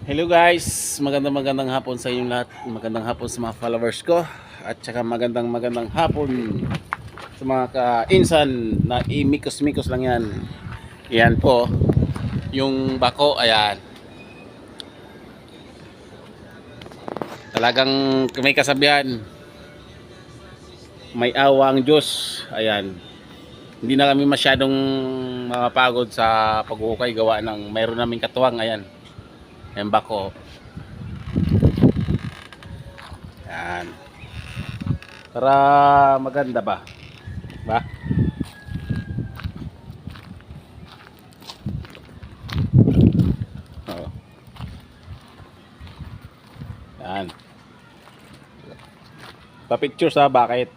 Hello guys, magandang hapon sa inyong lahat. Magandang hapon sa mga followers ko at saka magandang hapon sa mga kainsan na imikos-mikos lang yan. Yan po, yung bako, ayan. Talagang may kasabihan, may awa ang Diyos. Ayan. Hindi na kami masyadong mapagod sa paghuhukay gawa ng mayroon naming katuwang, ayan. Yan bako. Yan. Para maganda ba? Ba? Oo. Yan. Pa-picture sa bakit?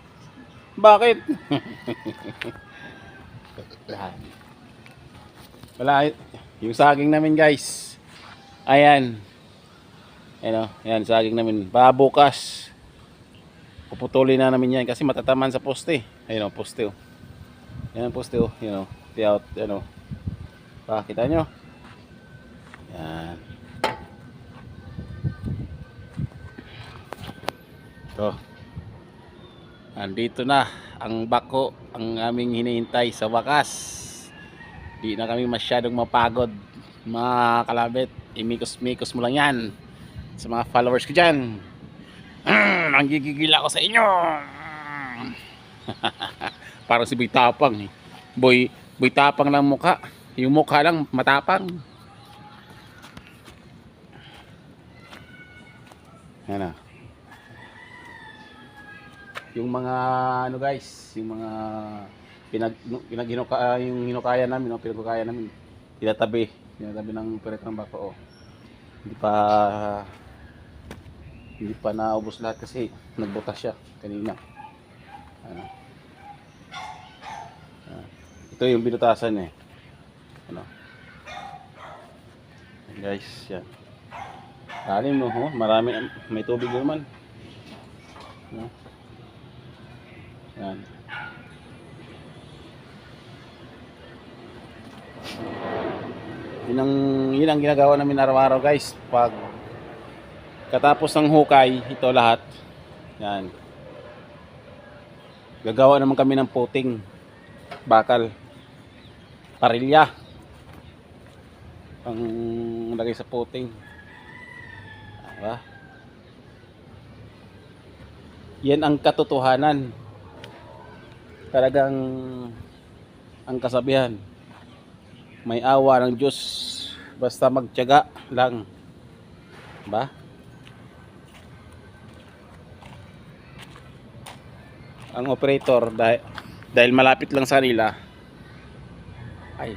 Bakit? Yan. Wala. Yung saging namin guys. Ayan. Ayan o. Ayan saging namin. Bukas. Puputulin na namin yan kasi matataman sa poste. Ayan o, poste o. Yan ang poste o. Ayan o. Out. Ayan o. Pakita nyo. Yan. Ito. Andito na ang bako, ang aming hinihintay sa wakas. Di na kami masyadong mapagod, mga kalabit. Imikos-mikos mo lang yan sa mga followers ko dyan. Nanggigigil ako sa inyo. Parang si Boy Tapang eh. Boy Tapang lang mukha. Yung mukha lang matapang. Yan na. Yung mga ano guys, yung mga yung hinukaya namin, no, pinagkukaya namin. Tinatabi ng peret ng bako. Oh. Hindi pa naubos lahat kasi nagbutas siya kanina. Ano? Ito yung binutasan eh. Ano? Guys, yan. Alim no, oh, marami, may tubig naman. Ano? Yan. Yun ang ginagawa namin araw-araw guys. Pag katapos ng hukay, ito lahat. Yan. Gagawa naman kami ng puting. Bakal. Parilya. Pang lagay sa puting. Diba? Yan ang katotohanan. Talagang ang kasabihan, may awa ng Diyos basta magtiyaga lang, ba? Ang operator dahil malapit lang sa nila, ay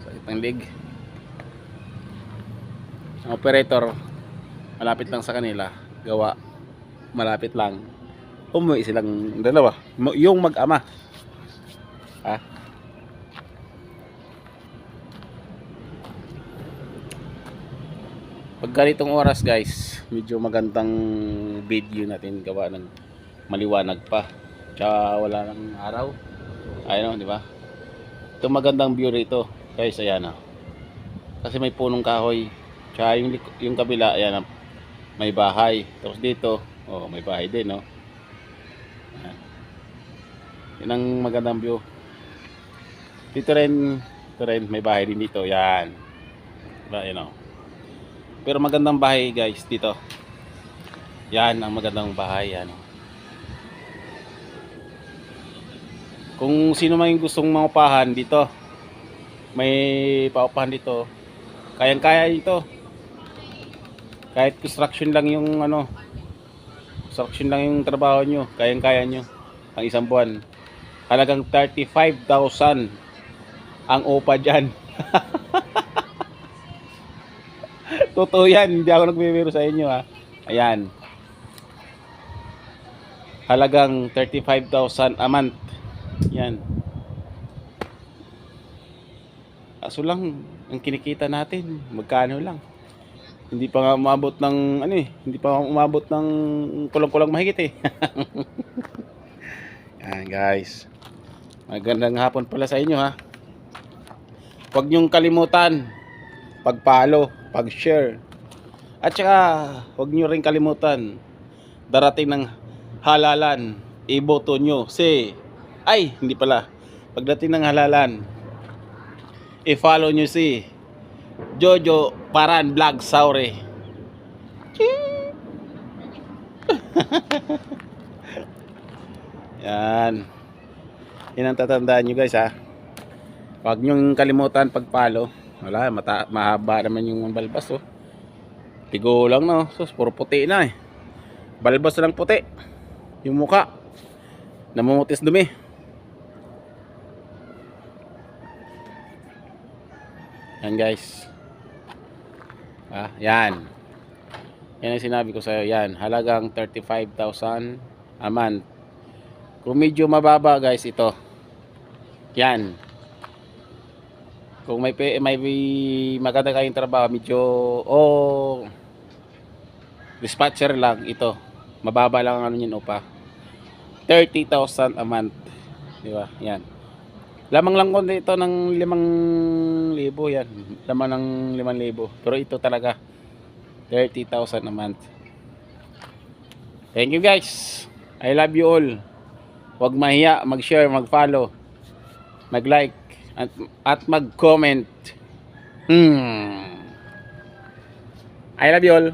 sakit ng leg. Ang operator malapit lang sa kanila, gawa malapit lang, umuwi silang dalawa, yung mag-ama. Ha? Pag ganitong oras guys, medyo magandang video natin gawa ng maliwanag pa. Tsaka wala nang araw. Ayun, di ba? Ito magandang view rito guys, ayan oh. Kasi may punong kahoy. Tsaka yung kabila, ayan, may bahay. Tapos dito, oh, may bahay din, no? Yan ang magandang view. Dito rin may bahay din dito, yan. Diba, you know. Pero magandang bahay guys dito. Yan ang magandang bahay, yan. Kung sino man yung gustong maupahan dito, may paupahan dito. Kayang-kaya ito. Kahit construction lang yung ano, construction lang yung trabaho nyo, kayang-kaya nyo ang isang buwan. Halagang 35,000 ang upa dyan. Totoo yan, hindi ako nagbibiro sa inyo ha. Ayan. Halagang 35,000 a month. Yan. Kaso lang, ang kinikita natin, magkano lang. Hindi pa nga umabot ng ano eh, hindi pa umabot ng kulang-kulang mahigit eh. Yan guys. Magandang hapon pala sa inyo ha. Huwag niyong kalimutan pag-follow, pag-share. At saka, huwag nyo rin kalimutan, darating ng halalan, iboto nyo hindi pala. Pagdating ng halalan, i-follow nyo si Jojo Paran Vlog Saure. Yan. Yan ang tatandaan nyo guys ha. Huwag nyo kalimutan pag-follow. Wala, mahaba naman yung balbas oh. Tigo lang no. Sus, puro puti na eh. Balbas lang puti. Yung muka namumutis dumi. Yan guys. Yan. Yan ang sinabi ko sa'yo. Yan, halagang 35,000 a month. Kung medyo mababa guys, ito. Yan. Kung may maganda kayong trabaho, medyo dispatcher lang, ito. Mababa lang ang ano yun, upa. 30,000 a month. Di ba? Yan. Lamang lang ko dito ng 5,000 yan. Lamang ng 5,000. Pero ito talaga 30,000 a month. Thank you guys. I love you all. Huwag mahiya, mag-share, mag-follow, mag-like at mag-comment. I love you all.